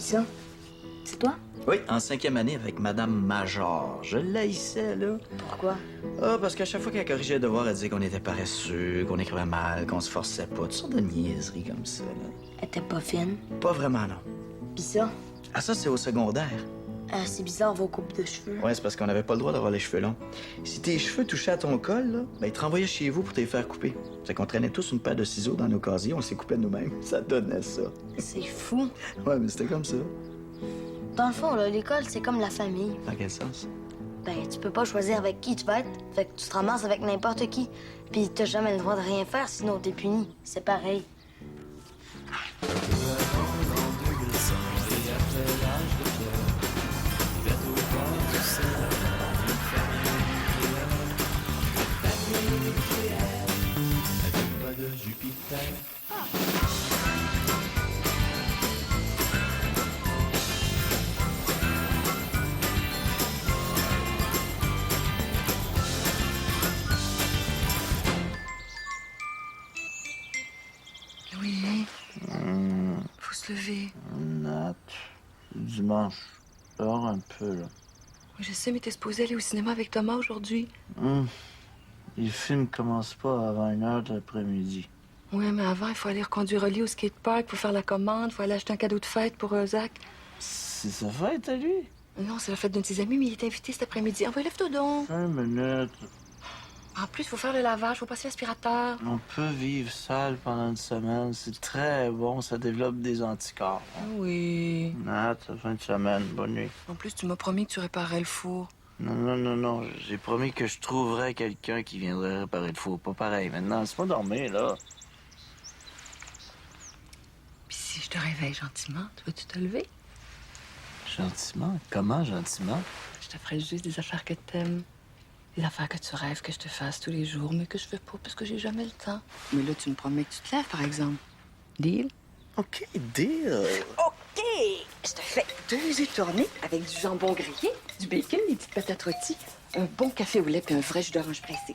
Pis ça, c'est toi? Oui, en 5e année avec Madame Major. Je l'haïssais, là. Pourquoi? Ah, parce qu'à chaque fois qu'elle corrigeait les devoirs, elle disait qu'on était paresseux, qu'on écrivait mal, qu'on se forçait pas. Toutes sortes de niaiseries comme ça, là. Elle était pas fine. Pas vraiment, non. Pis ça, Ah, ça, c'est au secondaire. c'est bizarre vos coupes de cheveux. Ouais, c'est parce qu'on n'avait pas le droit d'avoir les cheveux longs. Si tes cheveux touchaient à ton col, là, ben, ils te renvoyaient chez vous pour te les faire couper. C'est qu'on traînait tous une paire de ciseaux dans nos casiers, on s'est coupé nous-mêmes. Ça donnait ça. C'est fou. Ouais, mais c'était comme ça. Dans le fond, là, l'école, c'est comme la famille. Dans quel sens? Ben, tu peux pas choisir avec qui tu vas être. Fait que tu te ramasses avec n'importe qui. Puis t'as jamais le droit de rien faire, sinon t'es puni. C'est pareil. Oui. Faut se lever. Nat, dimanche. Dors un peu, là. Oui, je sais, mais t'es supposé aller au cinéma avec Thomas aujourd'hui. Les films commencent pas avant 1h de l'après-midi. Oui, mais avant, il faut aller reconduire Oli au skatepark, faut faire la commande, faut aller acheter un cadeau de fête pour Zach. C'est sa fête à lui? Non, c'est la fête d'un de ses amis, mais il est invité cet après-midi. Envoie, lève-toi donc. 5 minutes. En plus, faut faire le lavage, faut passer l'aspirateur. On peut vivre sale pendant une semaine. C'est très bon, ça développe des anticorps. Oui. Nat, fin de semaine, bonne nuit. En plus, tu m'as promis que tu réparerais le four. Non. J'ai promis que je trouverais quelqu'un qui viendrait réparer le four. Pas pareil. Maintenant, laisse-moi dormir, là. Puis si je te réveille gentiment, tu vas-tu te lever? Gentiment? Comment gentiment? Je te ferai juste des affaires que t'aimes. Des affaires que tu rêves que je te fasse tous les jours, mais que je fais pas parce que j'ai jamais le temps. Mais là, tu me promets que tu te lèves, par exemple. Deal? OK, deal. OK! Je te fais 2 œufs tournés avec du jambon grillé, du bacon, des petites patates rôties, un bon café au lait puis un vrai jus d'orange pressé.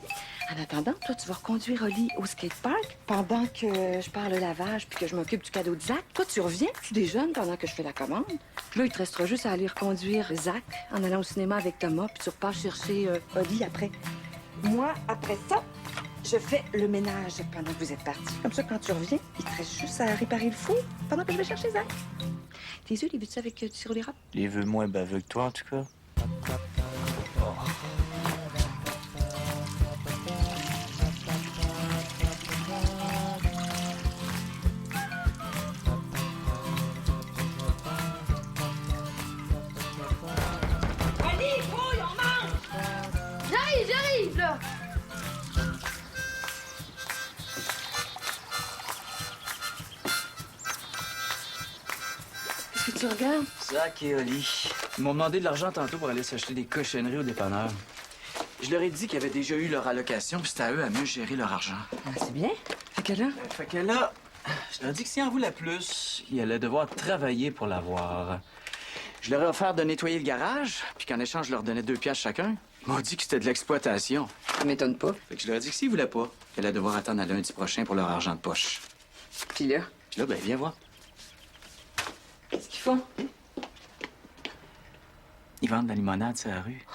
En attendant, toi, tu vas reconduire Oli au skatepark pendant que je pars le lavage puis que je m'occupe du cadeau de Zach. Toi, tu reviens, tu déjeunes pendant que je fais la commande. Puis là, il te restera juste à aller reconduire Zach en allant au cinéma avec Thomas puis tu repars chercher Oli après. Moi, après ça, je fais le ménage pendant que vous êtes partis. Comme ça, quand tu reviens, il te reste juste à réparer le four pendant que je vais chercher Zach. Tes œufs, les veux-tu avec du sirop d'érable? Les veux moins baveux que toi, en tout cas. J'arrive, là! Qu'est-ce que tu regardes? Zach et Oli. Ils m'ont demandé de l'argent tantôt pour aller s'acheter des cochonneries au dépanneur. Je leur ai dit qu'ils avaient déjà eu leur allocation, puis c'était à eux à mieux gérer leur argent. Ah, c'est bien. Fait que là, Fait que là, je leur ai dit que s'ils en voulaient plus, ils allaient devoir travailler pour l'avoir. Je leur ai offert de nettoyer le garage, puis qu'en échange, je leur donnais 2 piastres chacun. Ils m'ont dit que c'était de l'exploitation. ça m'étonne pas. Fait que je leur ai dit que s'ils voulaient pas, ils allaient devoir attendre à lundi prochain pour leur argent de poche. Puis là, Puis là, ben, viens voir. qu'est-ce qu'ils font? Ils vendent de la limonade sur la rue.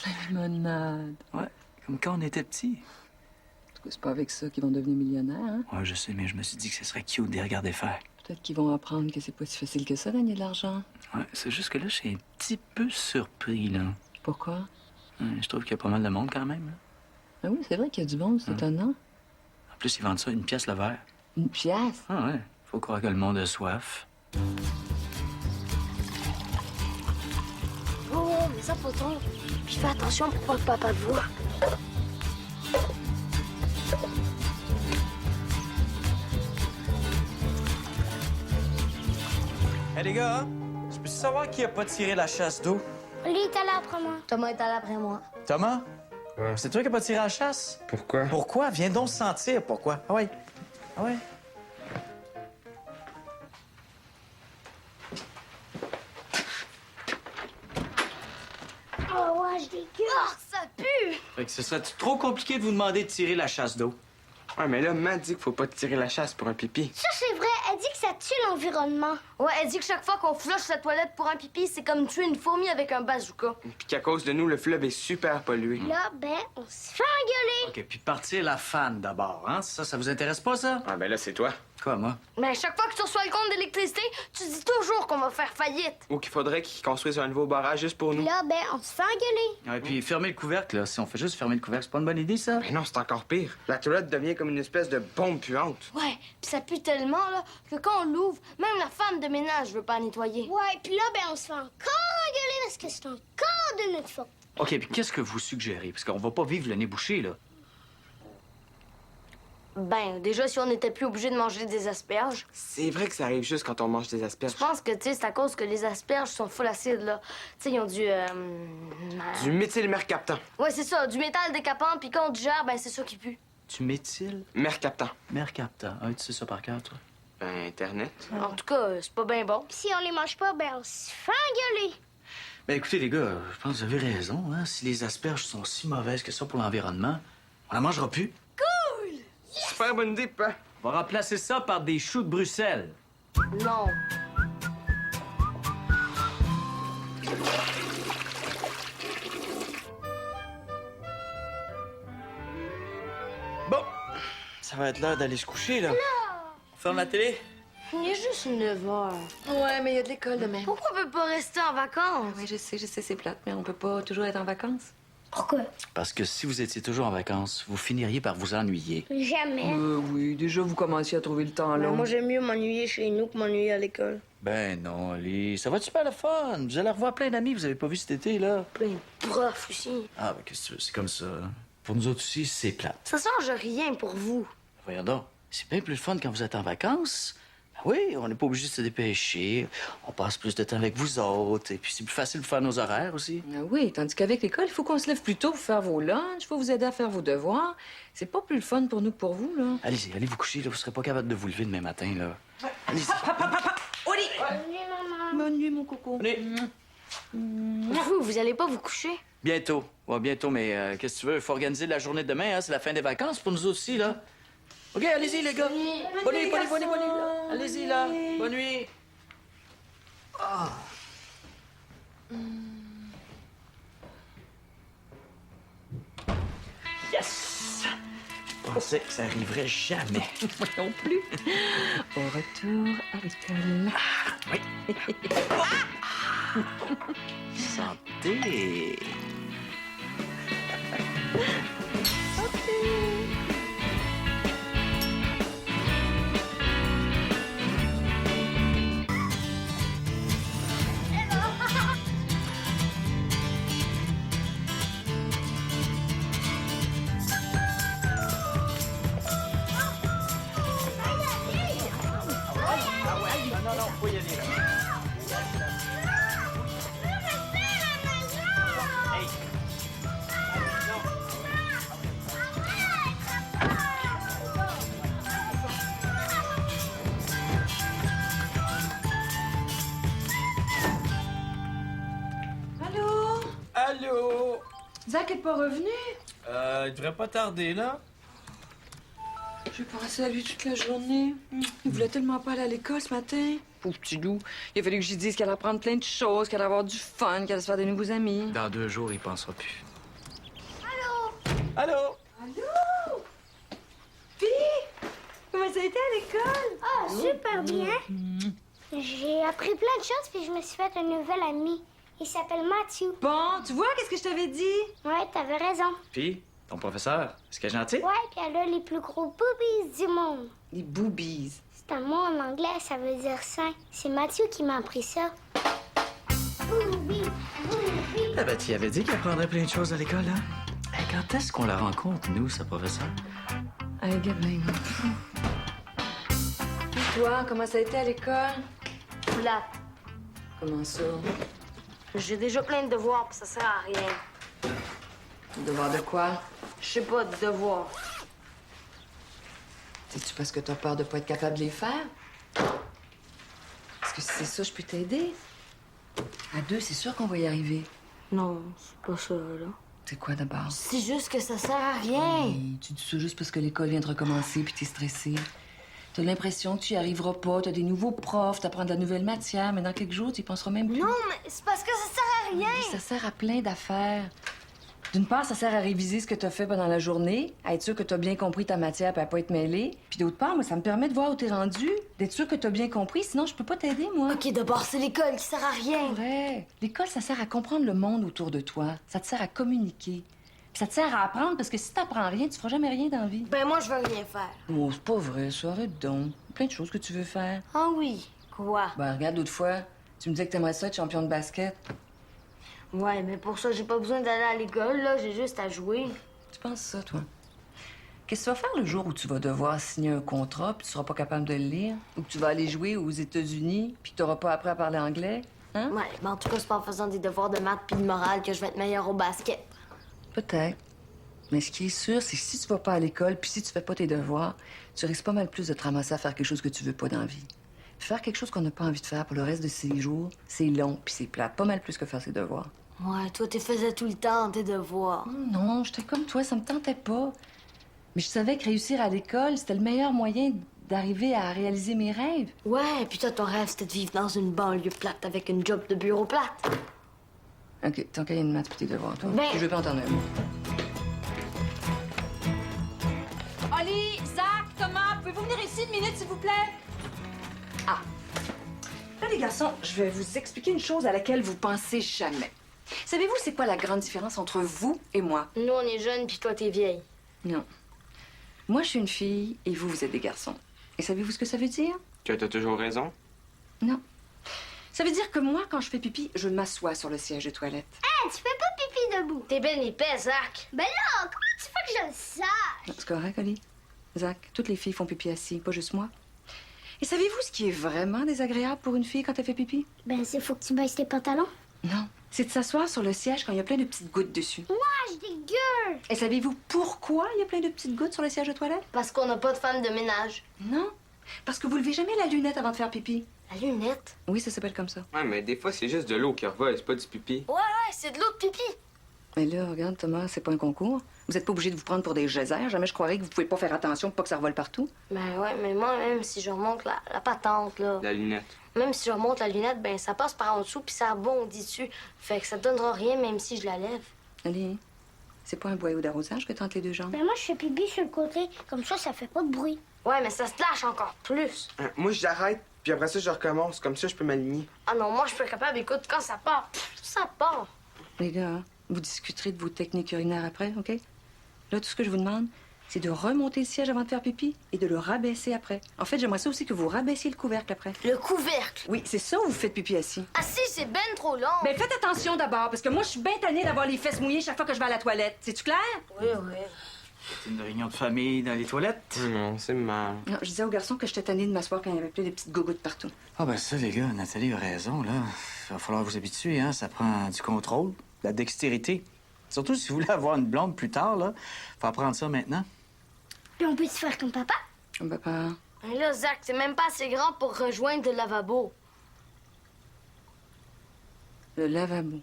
La limonade. Ouais, comme quand on était petits. En tout cas, c'est pas avec ça qu'ils vont devenir millionnaires, hein? Ouais, je sais, mais je me suis dit que ce serait cute de les regarder faire. Peut-être qu'ils vont apprendre que c'est pas si facile que ça, gagner de l'argent. Ouais, c'est juste que là, je suis un petit peu surpris, là. Pourquoi? Ouais, je trouve qu'il y a pas mal de monde quand même, là. Ah oui, c'est vrai qu'il y a du monde, c'est étonnant. En plus, ils vendent ça 1 pièce le verre. 1 pièce? Ah ouais, faut croire que le monde a soif. Oh, mais ça, poton. Puis fais attention pour pas que papa te voie. Hey les gars, je peux savoir qui a pas tiré la chasse d'eau? Lui est allé après moi. Thomas est allé après moi. Thomas? Ouais. C'est toi qui a pas tiré la chasse? Pourquoi? Pourquoi? Viens donc sentir pourquoi. Ah ouais. Ah ouais. Oh, ouais, je dégueule. Oh, ça pue! Fait que ce serait trop compliqué de vous demander de tirer la chasse d'eau. Ouais, mais là, Matt dit qu'il faut pas tirer la chasse pour un pipi. Ça, c'est vrai. Elle dit que ça tue l'environnement. Ouais, elle dit que chaque fois qu'on flush la toilette pour un pipi, c'est comme tuer une fourmi avec un bazooka. Puis qu'à cause de nous, le fleuve est super pollué. Là, ben, on se fait engueuler. OK, puis partir la fan d'abord, hein? Ça vous intéresse pas, ça? Ah, ben là, c'est toi. Quoi, moi? Mais chaque fois que tu reçois le compte d'électricité, tu dis toujours qu'on va faire faillite. Ou qu'il faudrait qu'ils construisent un nouveau barrage juste pour nous. Là, ben, on se fait engueuler. Et puis fermer le couvercle, là. Si on fait juste fermer le couvercle, c'est pas une bonne idée, ça? Mais non, c'est encore pire. La toilette devient comme une espèce de bombe puante. Ouais, puis ça pue tellement, là, que quand on l'ouvre, même la femme de ménage veut pas nettoyer. Ouais, puis là, ben, on se fait encore engueuler parce que c'est encore de notre faute. OK, puis qu'est-ce que vous suggérez? Parce qu'on va pas vivre le nez bouché, là. Ben, déjà, si on n'était plus obligé de manger des asperges, C'est vrai que ça arrive juste quand on mange des asperges. je pense que, tu sais, c'est à cause que les asperges sont full acide, là. Tu sais, ils ont Du méthylmercaptan. Ouais, c'est ça, du métal décapant, puis quand on digère, ben, c'est ça qui pue. Tu méthyles Mercaptan. mercaptan. Ah, tu sais ça par cœur, toi? Ben, Internet. En tout cas, c'est pas bien bon. Puis si on les mange pas, ben, on se fait engueuler. Ben écoutez, les gars, je pense que vous avez raison, hein. Si les asperges sont si mauvaises que ça pour l'environnement, on la mangera plus. Super bonne idée, papa. On va remplacer ça par des choux de Bruxelles. Non. Bon, ça va être l'heure d'aller se coucher, là. Ferme la télé. Il est juste 9 heures. Ouais, mais il y a de l'école demain. Pourquoi on peut pas rester en vacances? Oui, je sais, c'est plate, mais on peut pas toujours être en vacances. Pourquoi? Parce que si vous étiez toujours en vacances, vous finiriez par vous ennuyer. Jamais. Oui, déjà, vous commenciez à trouver le temps long. moi, j'aime mieux m'ennuyer chez nous que m'ennuyer à l'école. Ben non, Ali, ça va être super le fun. Vous allez revoir plein d'amis que vous avez pas vu cet été, là. Plein de profs aussi. Ah, ben qu'est-ce que tu veux, c'est comme ça. Hein. Pour nous autres aussi, c'est plate. Ça change rien pour vous. Voyons donc, c'est bien plus le fun quand vous êtes en vacances. Ben oui, on n'est pas obligé de se dépêcher. On passe plus de temps avec vous autres. Et puis c'est plus facile de faire nos horaires aussi. Ah oui, tandis qu'avec l'école, il faut qu'on se lève plus tôt pour faire vos lunchs, il faut vous aider à faire vos devoirs. C'est pas plus le fun pour nous que pour vous, là. Allez-y, allez vous coucher, là. Vous serez pas capable de vous lever demain matin, là. Allez-y. Bonne nuit, mon coco. Allez. Vous allez pas vous coucher? Bientôt. Ouais, bientôt, mais qu'est-ce que tu veux? Il faut organiser la journée de demain, hein? C'est la fin des vacances pour nous aussi, là. OK, allez-y, les gars. Bonne nuit, bonne nuit, bonne nuit, bonne nuit. Allez-y, là. Bonne nuit. Ah. Yes! Je pensais que ça arriverait jamais. Moi non plus. Au retour à l'école. Oui. Santé! Non, non, faut y aller, là. Hey! Allô? Allô? Zach est pas revenu? Il devrait pas tarder, là. J'ai pensé à lui toute la journée. Il voulait tellement pas aller à l'école ce matin. Pauvre petit loup. Il a fallu que je lui dise qu'elle allait apprendre plein de choses, qu'elle allait avoir du fun, qu'elle allait se faire de nouveaux amis. Dans 2 jours, il pensera plus. Allô? Allô? Fille? Comment ça a été à l'école? Ah, super bien. J'ai appris plein de choses puis je me suis fait un nouvel ami. Il s'appelle Matthew. Bon, tu vois, qu'est-ce que je t'avais dit? Ouais, t'avais raison. Puis, ton professeur, est-ce qu'il est gentil? Ouais, puis elle a les plus gros boobies du monde. Les boobies. C'est un mot en anglais, ça veut dire sein. C'est Matthew qui m'a appris ça. Boobies, boobies. Ah ben, tu avais dit qu'il apprendrait plein de choses à l'école, hein? Hey, quand est-ce qu'on la rencontre, nous, ce professeur? Allez, gamin. Toi, comment ça a été à l'école? Plate. Comment ça? J'ai déjà plein de devoirs, puis ça sert à rien. Devoir de quoi? Je sais pas, de devoirs. C'est-tu parce que t'as peur de pas être capable de les faire? Est-ce que si c'est ça, je peux t'aider? À 2, c'est sûr qu'on va y arriver. Non, c'est pas ça, là. C'est quoi d'abord? C'est juste que ça sert à rien. Hey, tu dis ça juste parce que l'école vient de recommencer puis t'es stressé. T'as l'impression que tu y arriveras pas, t'as des nouveaux profs, t'apprends de la nouvelle matière, mais dans quelques jours, tu y penseras même plus. Non, mais c'est parce que ça sert à rien. Oui, ça sert à plein d'affaires. D'une part, ça sert à réviser ce que t'as fait pendant la journée, à être sûr que t'as bien compris ta matière et à pas être mêlé. Puis d'autre part, moi, ça me permet de voir où t'es rendu, d'être sûr que t'as bien compris, sinon je peux pas t'aider, moi. OK, d'abord, c'est l'école qui sert à rien. Vrai. L'école, ça sert à comprendre le monde autour de toi. Ça te sert à communiquer. Puis ça te sert à apprendre, parce que si t'apprends rien, tu feras jamais rien dans la vie. Ben moi, je veux rien faire. Oh, c'est pas vrai, ça. Arrête donc. Plein de choses que tu veux faire. Ah oui? Quoi? Ben, regarde, l'autre fois, tu me disais que t'aimerais ça être champion de basket. Ouais, mais pour ça, j'ai pas besoin d'aller à l'école, là. J'ai juste à jouer. Tu penses ça, toi? Qu'est-ce que tu vas faire le jour où tu vas devoir signer un contrat puis tu seras pas capable de le lire? Ou que tu vas aller jouer aux États-Unis puis que t'auras pas appris à parler anglais? Hein? Ouais, mais en tout cas, c'est pas en faisant des devoirs de maths puis de morale que je vais être meilleure au basket. Peut-être. Mais ce qui est sûr, c'est que si tu vas pas à l'école puis si tu fais pas tes devoirs, tu risques pas mal plus de te ramasser à faire quelque chose que tu veux pas dans la vie. Puis faire quelque chose qu'on n'a pas envie de faire pour le reste de ses jours, c'est long puis c'est plate. Pas mal plus que faire ses devoirs. Ouais, toi, tu faisais tout le temps tes devoirs. Non, j'étais comme toi, ça me tentait pas. Mais je savais que réussir à l'école, c'était le meilleur moyen d'arriver à réaliser mes rêves. Ouais, puis toi, ton rêve, c'était de vivre dans une banlieue plate avec une job de bureau plate. OK, ton cahier de maths puis tes devoirs, toi. Ben- Je veux pas entendre un mot. Oli, Zach, Thomas, pouvez-vous venir ici une minute, s'il vous plaît? Ah. Là, les garçons, je vais vous expliquer une chose à laquelle vous pensez jamais. Savez-vous c'est quoi la grande différence entre vous et moi? Nous, on est jeunes, puis toi, t'es vieille. Non. Moi, je suis une fille et vous, vous êtes des garçons. Et savez-vous ce que ça veut dire? Que t'as toujours raison. Non. Ça veut dire que moi, quand je fais pipi, je m'assois sur le siège de toilette. Hey, tu fais pas pipi debout. T'es ben épais, Zach. Ben là, comment tu fais que je le sache? C'est correct, Oli? Zach, toutes les filles font pipi assis, pas juste moi. Et savez-vous ce qui est vraiment désagréable pour une fille quand elle fait pipi? Ben, c'est faut que tu baisses tes pantalons. Non. C'est de s'asseoir sur le siège quand il y a plein de petites gouttes dessus. Ah, je dégueule. Et savez-vous pourquoi il y a plein de petites gouttes sur le siège de toilette? Parce qu'on n'a pas de femme de ménage. Non. Parce que vous levez jamais la lunette avant de faire pipi. La lunette? Oui, ça s'appelle comme ça. Ouais, mais des fois, c'est juste de l'eau qui revole, c'est pas du pipi. Ouais, c'est de l'eau de pipi. Mais là, regarde, Thomas, c'est pas un concours. Vous êtes pas obligé de vous prendre pour des geysers. Jamais je croirais que vous pouvez pas faire attention pour pas que ça revole partout. Ben ouais, mais moi, même si je remonte la patente, là, La lunette. même si je remonte la lunette, ben ça passe par en dessous puis ça rebondit dessus. Fait que ça donnera rien même si je la lève. Allez, c'est pas un boyau d'arrosage que t'entres les deux jambes? Ben, moi, je fais pipi sur le côté. Comme ça fait pas de bruit. Ouais, mais ça se lâche encore plus. Moi, j'arrête, puis après ça, je recommence. Comme ça, je peux m'aligner. Ah non, moi, je suis pas capable. Écoute, quand ça part, ça part. Les gars, vous discuterez de vos techniques urinaires après, OK? Là, tout ce que je vous demande, c'est de remonter le siège avant de faire pipi et de le rabaisser après. En fait, j'aimerais ça aussi que vous rabaissiez le couvercle après. Le couvercle. Oui, c'est ça ou vous faites pipi assis? Ah si, c'est ben trop long. Ben faites attention d'abord, parce que moi, je suis bien tannée d'avoir les fesses mouillées chaque fois que je vais à la toilette. C'est-tu clair? Oui, oui. C'est une réunion de famille dans les toilettes. Non, c'est mal. Non, je disais aux garçons que j'étais tannée de m'asseoir quand il y avait plein de petites gougouttes partout. Ah ben ça, les gars, Nathalie a raison, là. Il va falloir vous habituer, hein. Ça prend du contrôle, de la dextérité. Surtout si vous voulez avoir une blonde plus tard, là. Faut apprendre ça maintenant. Puis on peut se faire comme papa? Papa, Mais là, Zach, c'est même pas assez grand pour rejoindre le lavabo. le lavabo.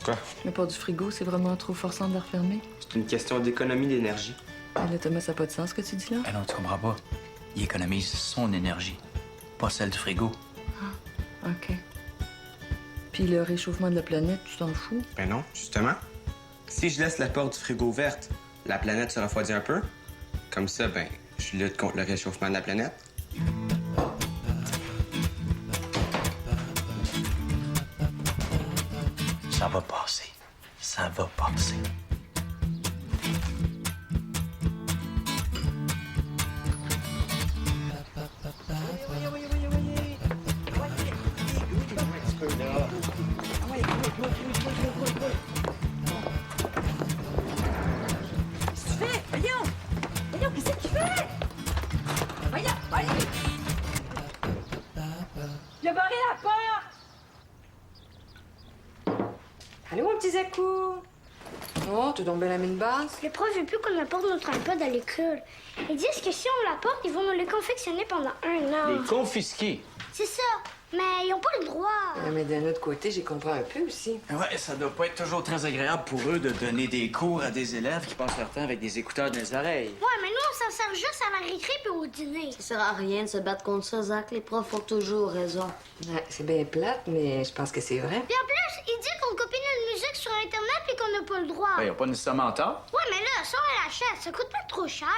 Quoi? Le port du frigo, c'est vraiment trop forçant de le refermer. C'est une question d'économie d'énergie. Ah, là, Thomas, ça n'a pas de sens ce que tu dis là? Ah non, tu comprends pas. Il économise son énergie, pas celle du frigo. OK. Puis le réchauffement de la planète, tu t'en fous? Ben non, justement. Si je laisse la porte du frigo ouverte, la planète se refroidit un peu. Comme ça, ben, je lutte contre le réchauffement de la planète. Ça va passer. Ça va passer. Qu'est-ce que tu fais? Voyons! Voyons, qu'est-ce que tu fais? Allô, mon petit Zakou? Oh, t'as donc bien la mine basse. Le prof veut plus qu'on apporte notre iPod à l'école. Ils disent que si on l'apporte, ils vont nous le confectionner pendant 1 an. Les confisqués. C'est ça. Mais ils n'ont pas le droit. Mais d'un autre côté, j'y comprends un peu aussi. Ouais, ça doit pas être toujours très agréable pour eux de donner des cours à des élèves qui passent leur temps avec des écouteurs dans les oreilles. Ouais, mais nous, on s'en sert juste à la récré puis au dîner. Ça sert à rien de se battre contre ça, Zach. Les profs ont toujours raison. Ouais, c'est bien plate, mais je pense que c'est vrai. Puis en plus, ils disent qu'on copie notre musique sur Internet puis qu'on n'a pas le droit. Ben, ils ont pas nécessairement tort. Ouais, mais là, ça, on l'achète. Ça coûte pas trop cher.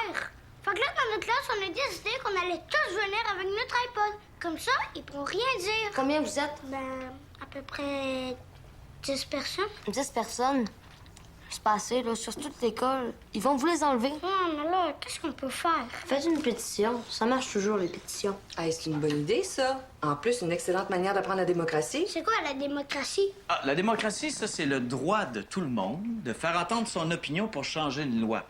Fait que là, dans notre classe, on a décidé qu'on allait tous venir avec notre iPod. Comme ça, ils pourront rien dire. Combien vous êtes? Ben, à peu près 10 personnes. 10 personnes. C'est pas assez, là, sur toute l'école. Ils vont vous les enlever. Ouais, mais là, qu'est-ce qu'on peut faire? Faites une pétition. Ça marche toujours, les pétitions. Ah, c'est une bonne idée, ça. En plus, une excellente manière d'apprendre la démocratie. C'est quoi la démocratie? Ah, la démocratie, ça, c'est le droit de tout le monde de faire entendre son opinion pour changer une loi.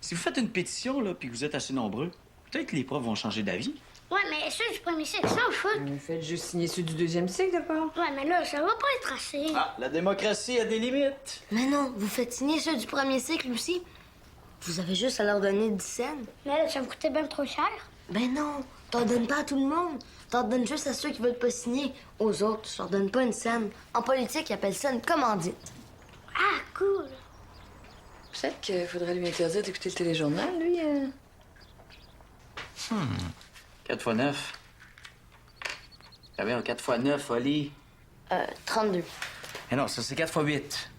Si vous faites une pétition, là, puis que vous êtes assez nombreux, peut-être que les profs vont changer d'avis. Ouais, mais ceux du premier cycle, ça, on fout. Faites juste signer ceux du deuxième cycle, d'abord. Ouais, mais là, ça va pas être assez. Ah, la démocratie a des limites. Mais non, vous faites signer ceux du premier cycle aussi. Vous avez juste à leur donner 10 cents. Mais là, ça me coûtait bien trop cher. Ben non, t'en donnes pas à tout le monde. T'en donnes juste à ceux qui veulent pas signer. Aux autres, tu leur donnes pas une scène. En politique, ils appellent ça une commandite. Ah, cool. Peut-être qu'il faudrait lui interdire d'écouter le téléjournal, lui. 4 x 9. Combien, 4 x 9, Oli? 32. Mais non, ça, c'est 4 x 8.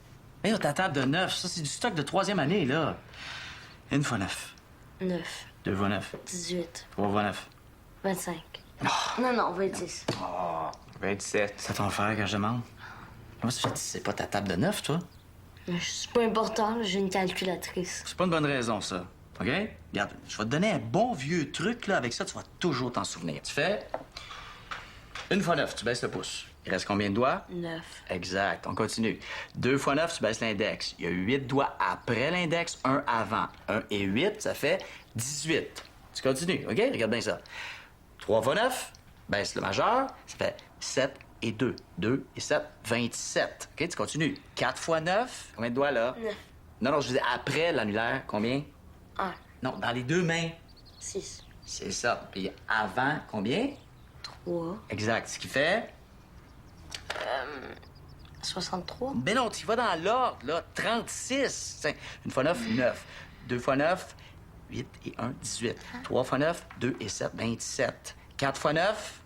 Mais non, ta table de 9, ça, c'est du stock de 3e année, là. 1 x 9. 9, 2 x 9. 18, 3 x 9. 25. Non, non, 26. Oh, 27. C'est ton frère que je demande. Comment ça fait que c'est pas ta table de 9, toi? Mais c'est pas important, là, j'ai une calculatrice. C'est pas une bonne raison, ça. OK? Regarde, je vais te donner un bon vieux truc, là. Avec ça, tu vas toujours t'en souvenir. Tu fais 1 x 9, tu baisses le pouce. Il reste combien de doigts? 9. Exact. On continue. 2 x 9, tu baisses l'index. Il y a 8 doigts après l'index, 1 avant. 1 et 8, ça fait 18. Tu continues, OK? Regarde bien ça. 3 x 9, baisse le majeur, ça fait 7 et 2. 2 et 7, 27. OK? Tu continues. 4 x 9, combien de doigts, là? 9. Non, je disais après l'annulaire, combien? 1, Non, dans les deux mains. 6, C'est ça. Puis avant, combien? 3, Exact. Ce qui fait... 63. Ben non, tu vas dans l'ordre, là. 36. Tiens, 1 x 9, 9. 2 x 9, 8 et 1, 18. 3 x 9, 2 et 7, 27. 4 x 9...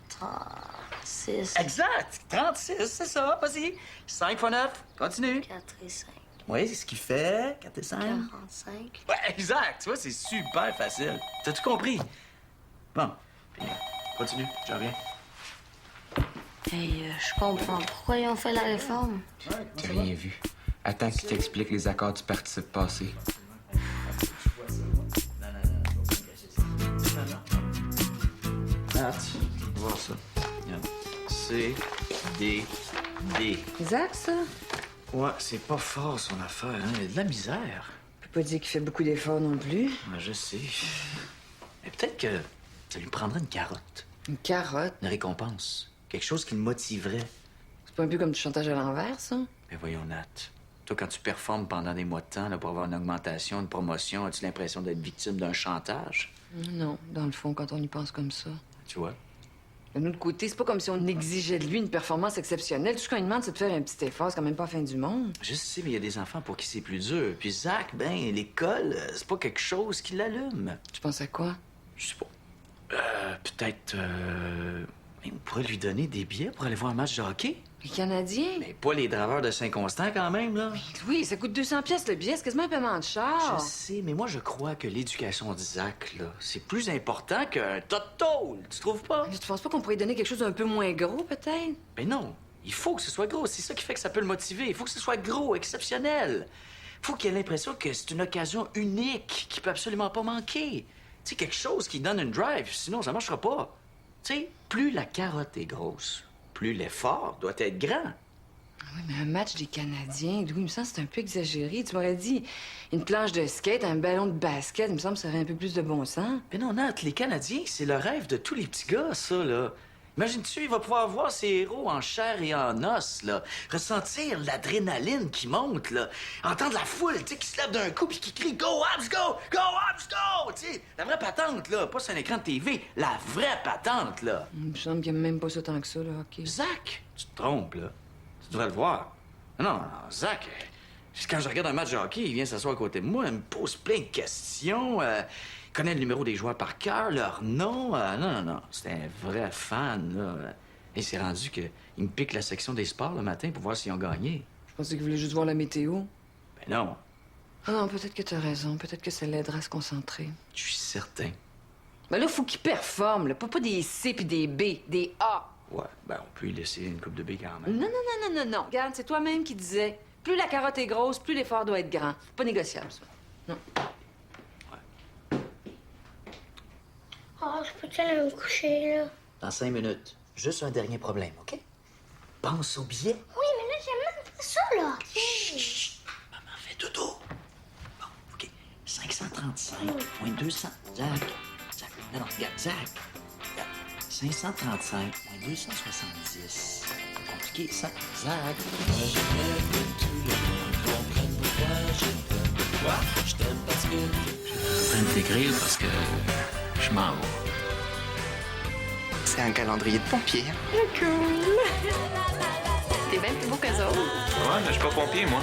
36. Exact. 36, c'est ça. Vas-y. 5 x 9, continue. 4 et 5. Oui, c'est ce qui fait 4 et 5. 45. Ouais, exact. Tu vois, c'est super facile. T'as tout compris. Bon. Puis, continue. Je reviens. Hey, je comprends. Pourquoi ils ont fait la réforme? J'ai rien vu. Attends qu'il t'explique les accords du participe passé. Nat, voir ça. Regarde. C, D, D. Zach, ça? Ouais, c'est pas fort son affaire, hein. Il y a de la misère. Je peux pas dire qu'il fait beaucoup d'efforts non plus. Ouais, je sais. Mais peut-être que ça lui prendrait une carotte. Une carotte. Une récompense. Quelque chose qui le motiverait. C'est pas un peu comme du chantage à l'envers, ça? Mais voyons, Nat. Toi, quand tu performes pendant des mois de temps là, pour avoir une augmentation, une promotion, as-tu l'impression d'être victime d'un chantage? Non, dans le fond, quand on y pense comme ça. Tu vois? D'un autre côté, c'est pas comme si on exigeait de lui une performance exceptionnelle. Tout ce qu'on lui demande, c'est de faire un petit effort. C'est quand même pas la fin du monde. Je sais, mais il y a des enfants pour qui c'est plus dur. Puis Zach, ben, l'école, c'est pas quelque chose qui l'allume. Tu penses à quoi? Je sais pas. Peut-être... mais on pourrait lui donner des billets pour aller voir un match de hockey. Les Canadiens? Mais pas les draveurs de Saint-Constant, quand même, là. Oui, ça coûte 200 pièces le billet. C'est quasiment un paiement de char. Je sais, mais moi, je crois que l'éducation d'Isaac, là, c'est plus important qu'un tas de tôle. Tu trouves pas? Mais tu penses pas qu'on pourrait lui donner quelque chose d'un peu moins gros, peut-être? Ben non. Il faut que ce soit gros. C'est ça qui fait que ça peut le motiver. Il faut que ce soit gros, exceptionnel. Il faut qu'il ait l'impression que c'est une occasion unique qui peut absolument pas manquer. Tu sais, quelque chose qui donne une drive. Sinon, ça marchera pas. Tu sais, plus la carotte est grosse, plus l'effort doit être grand. Oui, mais un match des Canadiens, Louis, il me semble que c'est un peu exagéré. Tu m'aurais dit une planche de skate, un ballon de basket, il me semble que ça aurait un peu plus de bon sens. Mais non, Nat, les Canadiens, c'est le rêve de tous les petits gars, ça, là. Imagine-tu, il va pouvoir voir ses héros en chair et en os, là. Ressentir l'adrénaline qui monte, là. Entendre la foule, tu sais, qui se lève d'un coup puis qui crie « Go, Habs, go! Go, Habs, go! » Tu sais, la vraie patente, là. Pas sur un écran de TV, la vraie patente, là. Il me semble qu'il n'y a même pas ça tant que ça, le hockey. Zach, tu te trompes, là. Tu devrais le voir. Non, Zach, quand je regarde un match de hockey, il vient s'asseoir à côté de moi, il me pose plein de questions. Il connaît le numéro des joueurs par cœur, leur nom. Non. C'est un vrai fan, là. Et c'est rendu qu'il me pique la section des sports le matin pour voir s'ils ont gagné. Je pensais qu'il voulait juste voir la météo. Ben non, Ah non, peut-être que t'as raison. Peut-être que ça l'aidera à se concentrer. je suis certain. Ben là, faut qu'il performe, là. Pas des C puis des B, des A. Ouais, ben on peut y laisser une coupe de B quand même. Non. Regarde, c'est toi-même qui disais. Plus la carotte est grosse, plus l'effort doit être grand. C'est pas négociable, ça. Non. Oh, je peux-tu aller me coucher, là? Dans 5 minutes, juste un dernier problème, OK? Pense au billet. Oui, mais là, j'aime même pas ça, là. Chut! Maman fait dodo. Bon, OK. 535 moins 200. Zach. Non, regarde, Zach. Regarde. 535 moins 270. C'est compliqué, ça. Zach. Je suis en train de t'écrire parce que je m'en vais. C'est un calendrier de pompier. T'es bien plus beau qu'eux autres. Ouais, mais je suis pas pompier, moi.